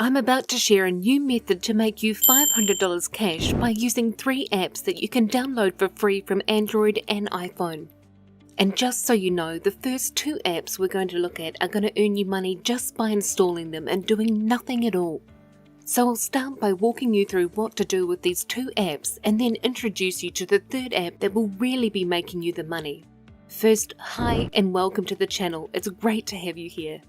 I'm about to share a new method to make you $500 cash by using 3 apps that you can download for free from Android and iPhone. And just so you know, the first 2 apps we're going to look at are going to earn you money just by installing them and doing nothing at all. So I'll start by walking you through what to do with these 2 apps and then introduce you to the 3rd app that will really be making you the money. First, hi and welcome to the channel. It's great to have you here.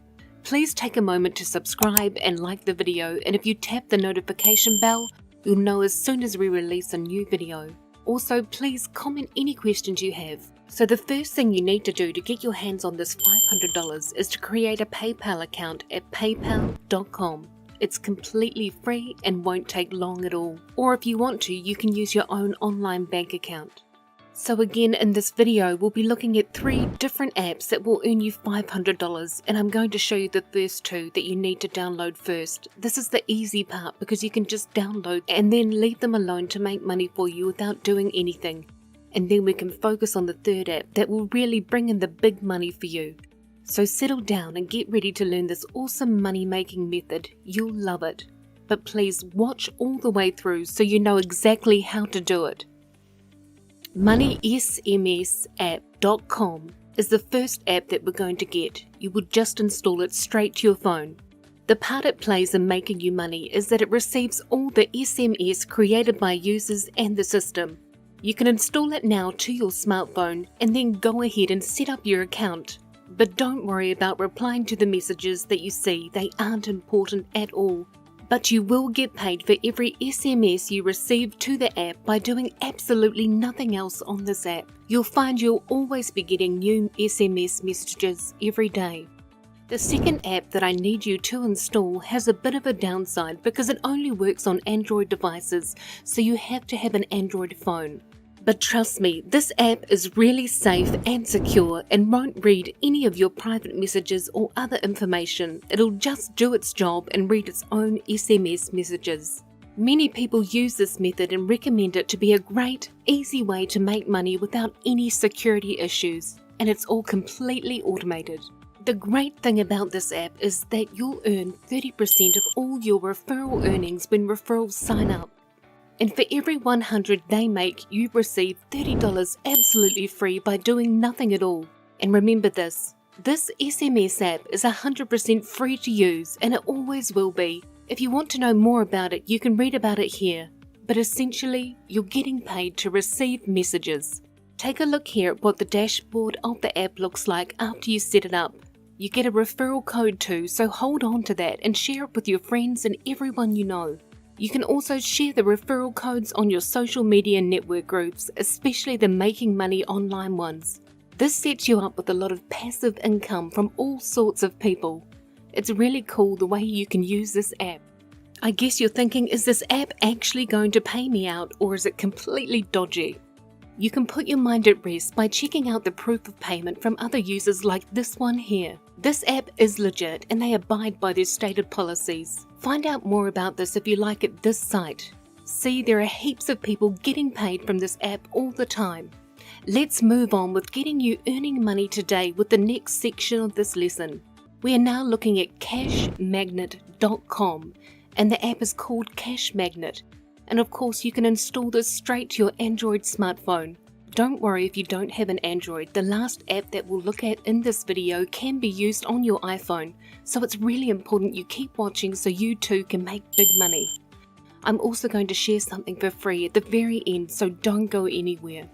Please take a moment to subscribe and like the video, and if you tap the notification bell, you'll know as soon as we release a new video. Also, please comment any questions you have. So the first thing you need to do to get your hands on this $500 is to create a PayPal account at paypal.com. It's completely free and won't take long at all. Or if you want to, you can use your own online bank account. So again, in this video, we'll be looking at 3 different apps that will earn you $500, and I'm going to show you the first 2 that you need to download first. This is the easy part because you can just download and then leave them alone to make money for you without doing anything. And then we can focus on the 3rd app that will really bring in the big money for you. So settle down and get ready to learn this awesome money-making method. You'll love it. But please watch all the way through so you know exactly how to do it. MoneySMSapp.com is the first app that we're going to get. You would just install it straight to your phone. The part it plays in making you money is that it receives all the SMS created by users and the system. You can install it now to your smartphone and then go ahead and set up your account. But don't worry about replying to the messages that you see, they aren't important at all. But you will get paid for every SMS you receive to the app by doing absolutely nothing else on this app. You'll find you'll always be getting new SMS messages every day. The second app that I need you to install has a bit of a downside because it only works on Android devices, so you have to have an Android phone. But trust me, this app is really safe and secure and won't read any of your private messages or other information. It'll just do its job and read its own SMS messages. Many people use this method and recommend it to be a great, easy way to make money without any security issues, and it's all completely automated. The great thing about this app is that you'll earn 30% of all your referral earnings when referrals sign up. And for every 100 they make, you receive $30 absolutely free by doing nothing at all. And remember this SMS app is 100% free to use, and it always will be. If you want to know more about it, you can read about it here. But essentially, you're getting paid to receive messages. Take a look here at what the dashboard of the app looks like after you set it up. You get a referral code too, so hold on to that and share it with your friends and everyone you know. You can also share the referral codes on your social media network groups, especially the Making Money Online ones. This sets you up with a lot of passive income from all sorts of people. It's really cool the way you can use this app. I guess you're thinking, is this app actually going to pay me out, or is it completely dodgy? You can put your mind at rest by checking out the proof of payment from other users like this one here. This app is legit and they abide by their stated policies. Find out more about this if you like at this site. See, there are heaps of people getting paid from this app all the time. Let's move on with getting you earning money today with the next section of this lesson. We are now looking at cashmagnet.com, and the app is called Cash Magnet. And of course, you can install this straight to your Android smartphone. Don't worry if you don't have an Android, the last app that we'll look at in this video can be used on your iPhone, so it's really important you keep watching so you too can make big money. I'm also going to share something for free at the very end, so don't go anywhere.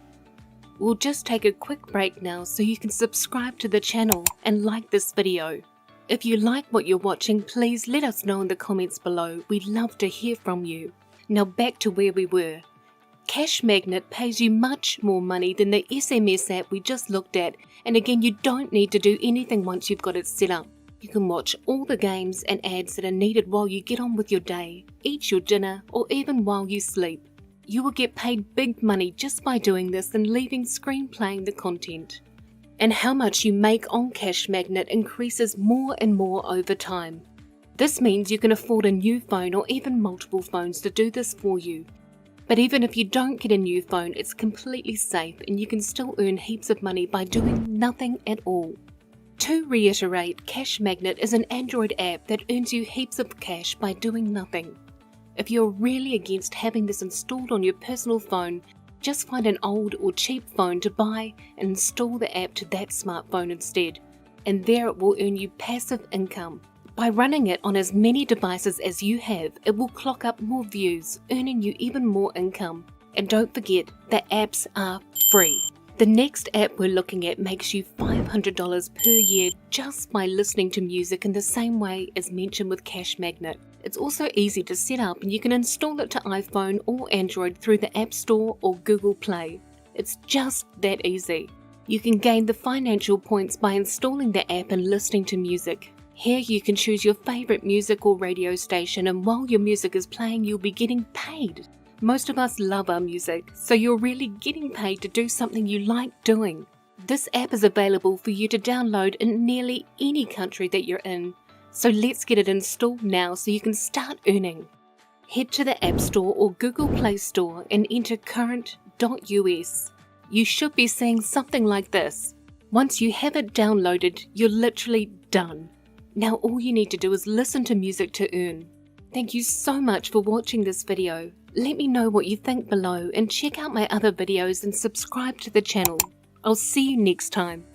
We'll just take a quick break now so you can subscribe to the channel and like this video. If you like what you're watching, please let us know in the comments below. We'd love to hear from you. Now back to where we were. Cash Magnet pays you much more money than the SMS app we just looked at, and again, you don't need to do anything once you've got it set up. You can watch all the games and ads that are needed while you get on with your day, eat your dinner, or even while you sleep. You will get paid big money just by doing this and leaving screen playing the content. And how much you make on Cash Magnet increases more and more over time. This means you can afford a new phone or even multiple phones to do this for you. But even if you don't get a new phone, it's completely safe and you can still earn heaps of money by doing nothing at all. To reiterate, Cash Magnet is an Android app that earns you heaps of cash by doing nothing. If you're really against having this installed on your personal phone, just find an old or cheap phone to buy and install the app to that smartphone instead, and there it will earn you passive income. By running it on as many devices as you have, it will clock up more views, earning you even more income. And don't forget, the apps are free. The next app we're looking at makes you $500 per year just by listening to music in the same way as mentioned with Cash Magnet. It's also easy to set up and you can install it to iPhone or Android through the App Store or Google Play. It's just that easy. You can gain the financial points by installing the app and listening to music. Here you can choose your favorite music or radio station, and while your music is playing, you'll be getting paid. Most of us love our music, so you're really getting paid to do something you like doing. This app is available for you to download in nearly any country that you're in, so let's get it installed now so you can start earning. Head to the App Store or Google Play Store and enter current.us. You should be seeing something like this. Once you have it downloaded, you're literally done. Now all you need to do is listen to music to earn. Thank you so much for watching this video. Let me know what you think below and check out my other videos and subscribe to the channel. I'll see you next time.